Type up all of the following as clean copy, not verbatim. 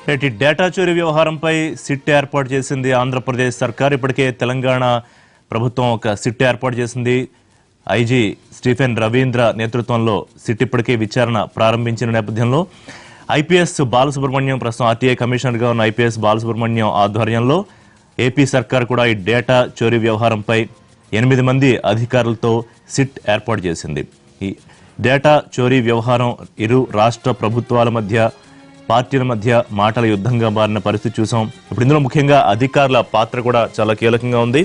నేటి డేటా చోరీ వ్యవహారంపై సిట్ ఏర్పాటు చేసింది ఆంధ్రప్రదేశ్ సర్కార్. ఇప్పటికే తెలంగాణ ప్రభుత్వం ఒక సిట్ ఏర్పాటు చేసింది. ఐజీ స్టీఫెన్ రవీంద్ర నేతృత్వంలో సిట్ ఇప్పటికే విచారణ ప్రారంభించిన నేపథ్యంలో ఐపీఎస్ బాలసుబ్రహ్మణ్యం, ప్రస్తుతం ఆర్టీఐ కమిషనర్గా ఉన్న ఐపీఎస్ బాలసుబ్రహ్మణ్యం ఆధ్వర్యంలో ఏపీ సర్కార్ కూడా ఈ డేటా చోరీ వ్యవహారంపై 8 మంది అధికారులతో సిట్ ఏర్పాటు చేసింది. ఈ డేటా చోరీ వ్యవహారం ఇరు రాష్ట్ర ప్రభుత్వాల మధ్య, పార్టీల మధ్య మాటల యుద్ధంగా మారిన పరిస్థితి చూసాం. ఇప్పుడు ఇందులో ముఖ్యంగా అధికారుల పాత్ర కూడా చాలా కీలకంగా ఉంది.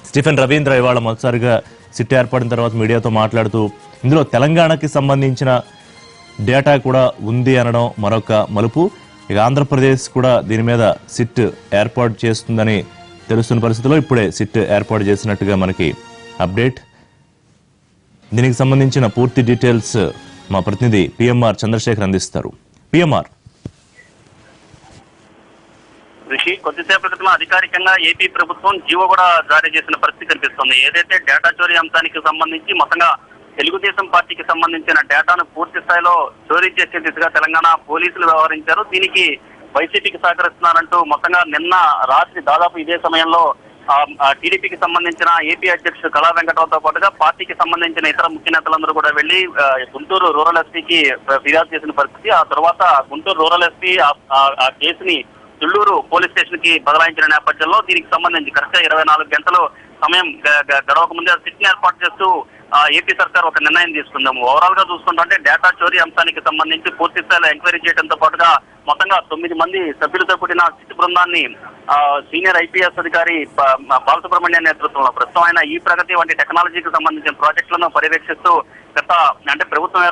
స్టీఫెన్ రవీంద్ర ఇవాళ మొదటిసారిగా సిట్ ఏర్పడిన తర్వాత మీడియాతో మాట్లాడుతూ ఇందులో తెలంగాణకి సంబంధించిన డేటా కూడా ఉంది అనడం మరొక మలుపు. ఇక ఆంధ్రప్రదేశ్ కూడా దీని మీద సిట్ ఏర్పాటు చేస్తుందని తెలుస్తున్న పరిస్థితిలో ఇప్పుడే సిట్ ఏర్పాటు చేసినట్టుగా మనకి అప్డేట్. దీనికి సంబంధించిన పూర్తి డీటెయిల్స్ మా ప్రతినిధి పిఎంఆర్ చంద్రశేఖర్ అందిస్తారు. పిఎంఆర్. ఋషి, కొద్దిసేపటి క్రితం అధికారికంగా ఏపీ ప్రభుత్వం జీవో కూడా జారీ చేసిన పరిస్థితి కనిపిస్తుంది. ఏదైతే డేటా చోరీ అంశానికి సంబంధించి మొత్తంగా తెలుగుదేశం పార్టీకి సంబంధించిన డేటాను పూర్తి స్థాయిలో చోరీ చేసే దిశగా తెలంగాణ పోలీసులు వ్యవహరించారు. దీనికి వైసీపీకి సహకరిస్తున్నారంటూ మొత్తంగా నిన్న రాత్రి దాదాపు ఇదే సమయంలో టీడీపీకి సంబంధించిన ఏపీ అధ్యక్షుడు కళా వెంకటరావుతో పాటుగా పార్టీకి సంబంధించిన ఇతర ముఖ్య నేతలందరూ కూడా వెళ్లి గుంటూరు రూరల్ ఎస్పీకి ఫిర్యాదు చేసిన పరిస్థితి. ఆ తర్వాత గుంటూరు రూరల్ ఎస్పీ ఆ కేసుని తుళ్లూరు పోలీస్ స్టేషన్ కి బదలాయించిన నేపథ్యంలో దీనికి సంబంధించి కరెక్ట్గా 24 గంటలు సమయం గడవక ముందే సిట్ ఏర్పాటు చేస్తూ ఏపీ సర్కార్ ఒక నిర్ణయం తీసుకుందాము. ఓవరాల్ గా చూసుకుంటే డేటా చోరీ అంశానికి సంబంధించి పూర్తి స్థాయిలో ఎంక్వైరీ చేయడంతో పాటుగా మొత్తంగా 9 మంది సభ్యులతో కూడిన సిట్ బృందాన్ని సీనియర్ ఐపీఎస్ అధికారి బాలసుబ్రహ్మణ్యం నేతృత్వంలో ప్రస్తుతం ఆయన ఈ ప్రగతి వంటి టెక్నాలజీకి సంబంధించిన ప్రాజెక్టులను పర్యవేక్షిస్తూ అంటే ప్రభుత్వం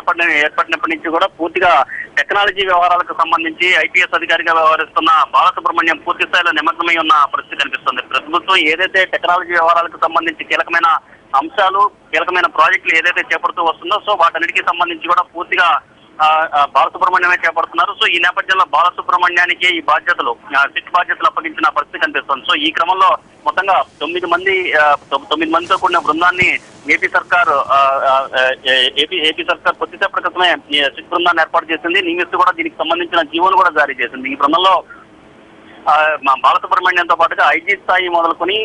ఏర్పడినప్పటి నుంచి కూడా పూర్తిగా టెక్నాలజీ వ్యవహారాలకు సంబంధించి ఐపీఎస్ అధికారిగా వ్యవహరిస్తున్న బాలసుబ్రహ్మణ్యం పూర్తి స్థాయిలో నిమగ్నమై ఉన్న పరిస్థితి కనిపిస్తుంది. ప్రభుత్వం ఏదైతే టెక్నాలజీ వ్యవహారాలకు సంబంధించి కీలకమైన అంశాలు, కీలకమైన ప్రాజెక్టులు ఏదైతే చేపడుతూ వస్తుందో సో వాటన్నిటికీ సంబంధించి కూడా పూర్తిగా బాలసుబ్రహ్మణ్యమే చేపడుతున్నారు. సో ఈ నేపథ్యంలో బాలసుబ్రహ్మణ్యానికి ఈ బాధ్యతలు, సిట్ బాధ్యతలు అప్పగించిన పరిస్థితి కనిపిస్తుంది. సో ఈ క్రమంలో మొత్తంగా 9 మందితో కూడిన బృందాన్ని ఏపీ సర్కార్ కొద్దిసేపటి క్రితమే సిట్ బృందాన్ని ఏర్పాటు చేసింది. నియమిస్తూ కూడా దీనికి సంబంధించిన జీవోను కూడా జారీ చేసింది. ఈ బృందంలో బాలసుబ్రహ్మణ్యంతో పాటుగా ఐజీ స్థాయి మొదలుకొని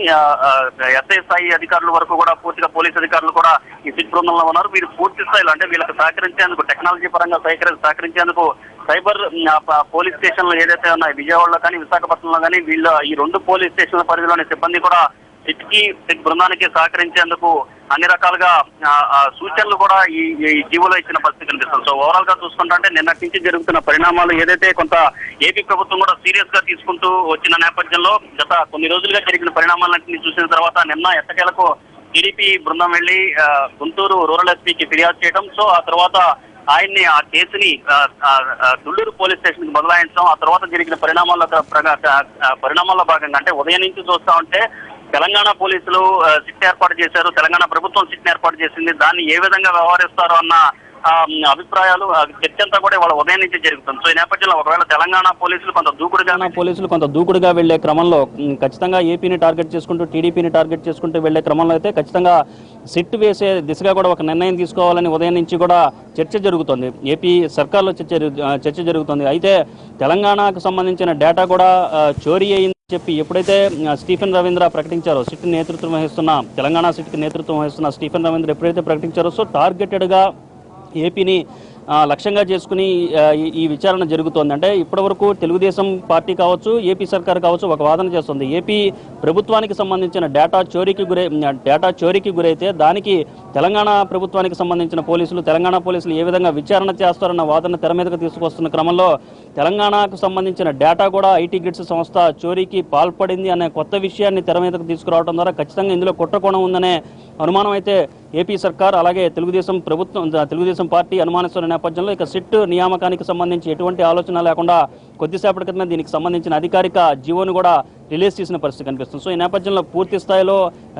ఎస్ఐ స్థాయి అధికారుల వరకు కూడా పూర్తిగా పోలీసు అధికారులు కూడా ఈ సిట్ బృందంలో ఉన్నారు. వీరు పూర్తి స్థాయిలో అంటే వీళ్ళకి సహకరించేందుకు, టెక్నాలజీ పరంగా సహకరించేందుకు సైబర్ పోలీస్ స్టేషన్లు ఏదైతే ఉన్నాయో విజయవాడలో కానీ విశాఖపట్నంలో కానీ వీళ్ళ ఈ 2 పోలీస్ స్టేషన్ల పరిధిలోని సిబ్బంది కూడా సిట్ బృందానికి సహకరించేందుకు అన్ని రకాలుగా సూచనలు కూడా ఈ జీవోలో ఇచ్చిన పరిస్థితి కనిపిస్తుంది. సో ఓవరాల్ గా చూసుకుంటే నిన్నటి నుంచి జరుగుతున్న పరిణామాలు ఏదైతే కొంత ఏపీ ప్రభుత్వం కూడా సీరియస్ గా తీసుకుంటూ వచ్చిన నేపథ్యంలో గత కొన్ని రోజులుగా జరిగిన పరిణామాలన్నింటినీ చూసిన తర్వాత నిన్న ఎట్టకేలకు టీడీపీ బృందం వెళ్లి గుంటూరు రూరల్ ఎస్పీకి ఫిర్యాదు చేయడం, సో ఆ తర్వాత ఆయన్ని ఆ కేసుని తుళ్లూరు పోలీస్ స్టేషన్ కి బదలాయించడం, ఆ తర్వాత జరిగిన పరిణామాల్లో భాగంగా అంటే ఉదయం నుంచి చూస్తా ఉంటే తెలంగాణ పోలీసులు సిట్ ఏర్పాటు చేశారు, తెలంగాణ ప్రభుత్వం సిట్ ఏర్పాటు చేసింది. దాన్ని ఏ విధంగా వ్యవహరిస్తారో అన్న అభిప్రాయాలు, చర్చ అంతా కూడా వాళ్ళ ఉదయం నుంచి జరుగుతుంది. సో ఈ నేపథ్యంలో ఒకవేళ తెలంగాణ పోలీసులు కొంత దూకుడుగా వెళ్లే క్రమంలో ఖచ్చితంగా ఏపీని టార్గెట్ చేసుకుంటూ, టీడీపీని టార్గెట్ చేసుకుంటూ వెళ్లే క్రమంలో అయితే ఖచ్చితంగా సిట్ వేసే దిశగా కూడా ఒక నిర్ణయం తీసుకోవాలని ఉదయం నుంచి కూడా చర్చ జరుగుతుంది. ఏపీ సర్కార్లో చర్చ జరుగుతుంది. అయితే తెలంగాణకు సంబంధించిన డేటా కూడా చోరీ అయింది చెప్పి ఎప్పుడైతే స్టీఫెన్ రవీంద్ర ప్రకటించారో, సిట్ నేతృత్వం వహిస్తున్న తెలంగాణ సిట్కి నేతృత్వం వహిస్తున్న స్టీఫెన్ రవీంద్ర ఎప్పుడైతే ప్రకటించారో సో టార్గెటెడ్గా ఏపీని లక్ష్యంగా చేసుకుని ఈ విచారణ జరుగుతోంది. అంటే ఇప్పటివరకు తెలుగుదేశం పార్టీ కావచ్చు, ఏపీ సర్కార్ కావచ్చు ఒక వాదన చేస్తుంది. ఏపీ ప్రభుత్వానికి సంబంధించిన డేటా చోరీకి గురైతే దానికి తెలంగాణ ప్రభుత్వానికి సంబంధించిన తెలంగాణ పోలీసులు ఏ విధంగా విచారణ చేస్తారన్న వాదన తెర మీదకు తీసుకొస్తున్న క్రమంలో తెలంగాణకు సంబంధించిన డేటా కూడా ఐటీ గిట్స్ సంస్థ చోరీకి పాల్పడింది అనే కొత్త విషయాన్ని తెర మీదకు తీసుకురావడం ద్వారా ఖచ్చితంగా ఇందులో కుట్రకోణం ఉందనే అనుమానం అయితే ఏపీ సర్కార్ అలాగే తెలుగుదేశం పార్టీ అనుమానిస్తున్న నేపథ్యంలో ఇక సిట్ నియామకానికి సంబంధించి ఎటువంటి ఆలోచన లేకుండా కొద్దిసేపటి క్రితమే దీనికి సంబంధించిన అధికారిక జీవోను కూడా రిలీజ్ చేసిన పరిస్థితి కనిపిస్తుంది. సో ఈ నేపథ్యంలో పూర్తి స్థాయిలో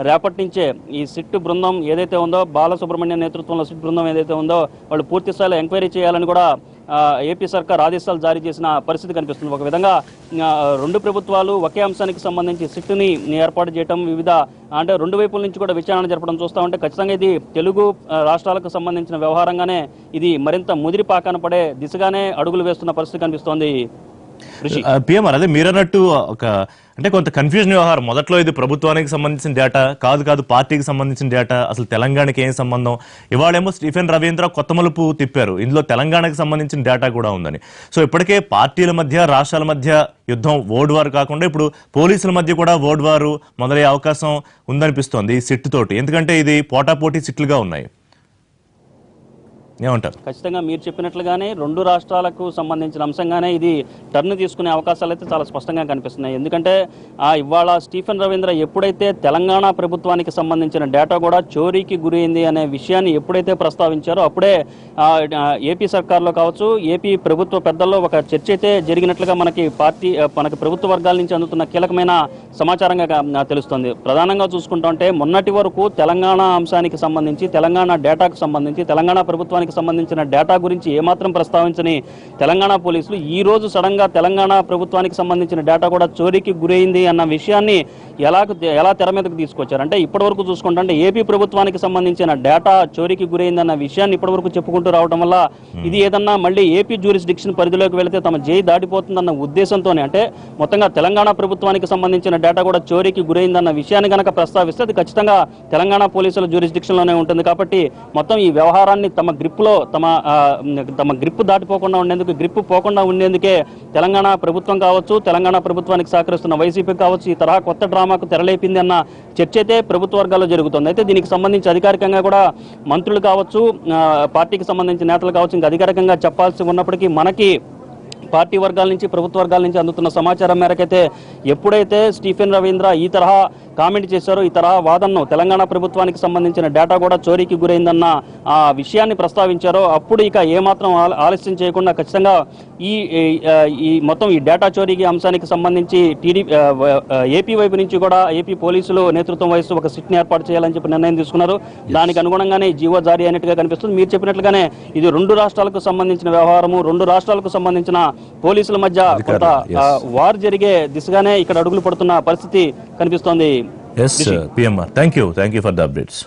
రేపటి నుంచే ఈ సిట్ బృందం ఏదైతే ఉందో, బాలసుబ్రహ్మణ్యం నేతృత్వంలో సిట్ బృందం ఏదైతే ఉందో వాళ్ళు పూర్తి స్థాయిలో ఎంక్వైరీ చేయాలని కూడా ఏపీ సర్కార్ ఆదేశాలు జారీ చేసిన పరిస్థితి కనిపిస్తుంది. ఒక విధంగా 2 ప్రభుత్వాలు ఒకే అంశానికి సంబంధించి సిట్ని ఏర్పాటు చేయడం, వివిధ అంటే 2 వైపుల నుంచి కూడా విచారణ జరపడం చూస్తూ ఉంటే ఖచ్చితంగా ఇది తెలుగు రాష్ట్రాలకు సంబంధించిన వ్యవహారంగానే ఇది మరింత ముదిరి పాకాన పడే దిశగానే అడుగులు వేస్తున్న పరిస్థితి కనిపిస్తోంది. పిఎంఆర్ అదే మీరన్నట్టు ఒక అంటే కొంత కన్ఫ్యూజన్ వ్యవహారం. మొదట్లో ఇది ప్రభుత్వానికి సంబంధించిన డేటా కాదు పార్టీకి సంబంధించిన డేటా, అసలు తెలంగాణకి ఏం సంబంధం. ఇవాళేమో స్టీఫెన్ రవీంద్ర కొత్త మలుపు తిప్పారు, ఇందులో తెలంగాణకి సంబంధించిన డేటా కూడా ఉందని. సో ఇప్పటికే పార్టీల మధ్య రాష్ట్రాల మధ్య యుద్ధం వర్డ్ వార్ కాకుండా ఇప్పుడు పోలీసుల మధ్య కూడా వర్డ్ వారు మొదలయ్యే అవకాశం ఉందనిపిస్తోంది ఈ సిట్ తోటి. ఎందుకంటే ఇది పోటాపోటీ సిట్లుగా ఉన్నాయి. ఏమంటారు? ఖచ్చితంగా మీరు చెప్పినట్లుగానే రెండు రాష్ట్రాలకు సంబంధించిన అంశంగానే ఇది టర్న్ తీసుకునే అవకాశాలు అయితే చాలా స్పష్టంగా కనిపిస్తున్నాయి. ఎందుకంటే ఇవాళ స్టీఫెన్ రవీంద్ర ఎప్పుడైతే తెలంగాణ ప్రభుత్వానికి సంబంధించిన డేటా కూడా చోరీకి గురైంది అనే విషయాన్ని ఎప్పుడైతే ప్రస్తావించారో అప్పుడే ఏపీ సర్కార్లో కావచ్చు, ఏపీ ప్రభుత్వ పెద్దల్లో ఒక చర్చ అయితే జరిగినట్లుగా మనకి ప్రభుత్వ వర్గాల నుంచి అందుతున్న కీలకమైన సమాచారంగా తెలుస్తుంది. ప్రధానంగా చూసుకుంటుంటే మొన్నటి వరకు తెలంగాణ అంశానికి సంబంధించి, తెలంగాణ డేటాకు సంబంధించి, తెలంగాణ ప్రభుత్వానికి సంబంధించిన డేటా గురించి ఏమాత్రం ప్రస్తావించని తెలంగాణ పోలీసులు ఈ రోజు సడన్ గా తెలంగాణ ప్రభుత్వానికి సంబంధించిన డేటా కూడా చోరీకి గురైంది అన్న విషయాన్ని ఎలా తెర మీదకు తీసుకొచ్చారు. అంటే ఇప్పటి వరకు చూసుకుంటే ఏపీ ప్రభుత్వానికి సంబంధించిన డేటా చోరీకి గురైంది అన్న విషయాన్ని ఇప్పటి వరకు చెప్పుకుంటూ రావడం వల్ల ఇది ఏదన్నా మళ్ళీ ఏపీ జ్యూరిస్డిక్షన్ పరిధిలోకి వెళితే తమ జై దాటిపోతుందన్న ఉద్దేశంతోనే, అంటే మొత్తంగా తెలంగాణ ప్రభుత్వానికి సంబంధించిన డేటా కూడా చోరీకి గురైందన్న విషయాన్ని కనుక ప్రస్తావిస్తే అది ఖచ్చితంగా తెలంగాణ పోలీసుల జ్యూరిస్డిక్షన్ లోనే ఉంటుంది. కాబట్టి మొత్తం ఈ వ్యవహారాన్ని తమ గ్రిప్లో తమ గ్రిప్ దాటిపోకుండా ఉండేందుకు, గ్రిప్ పోకుండా ఉండేందుకే తెలంగాణ ప్రభుత్వం కావచ్చు, తెలంగాణ ప్రభుత్వానికి సహకరిస్తున్న వైసీపీ కావచ్చు ఈ తరహా కొత్త డ్రామాకు తెరలేపింది అన్న చర్చ అయితే ప్రభుత్వ వర్గాల్లో జరుగుతుంది. అయితే దీనికి సంబంధించి అధికారికంగా కూడా మంత్రులు కావచ్చు, పార్టీకి సంబంధించిన నేతలు కావచ్చు ఇంకా అధికారికంగా చెప్పాల్సి ఉన్నప్పటికీ మనకి పార్టీ వర్గాల నుంచి, ప్రభుత్వ వర్గాల నుంచి అందుతున్న సమాచారం మేరకైతే ఎప్పుడైతే స్టీఫెన్ రవీంద్ర ఈ తరహా కామెంట్ చేశారో, ఈ తరహా వాదనను తెలంగాణ ప్రభుత్వానికి సంబంధించిన డేటా కూడా చోరీకి గురైందన్న ఆ విషయాన్ని ప్రస్తావించారో అప్పుడు ఇక ఏమాత్రం ఆలస్యం చేయకుండా ఖచ్చితంగా ఈ మొత్తం ఈ డేటా చోరీకి అంశానికి సంబంధించి ఏపీ వైపు నుంచి కూడా ఏపీ పోలీసులు నేతృత్వం వహిస్తూ ఒక సిట్ని ఏర్పాటు చేయాలని చెప్పి నిర్ణయం తీసుకున్నారు. దానికి అనుగుణంగానే జీవో జారీ అయినట్టుగా కనిపిస్తుంది. మీరు చెప్పినట్లుగానే ఇది రెండు రాష్ట్రాలకు సంబంధించిన వ్యవహారము, రెండు రాష్ట్రాలకు సంబంధించిన పోలీసుల మధ్య కొంత వార్ జరిగే దిశగానే ఇక్కడ అడుగులు పడుతున్న పరిస్థితి కనిపిస్తోంది. Yes, PMR. Thank you for the updates.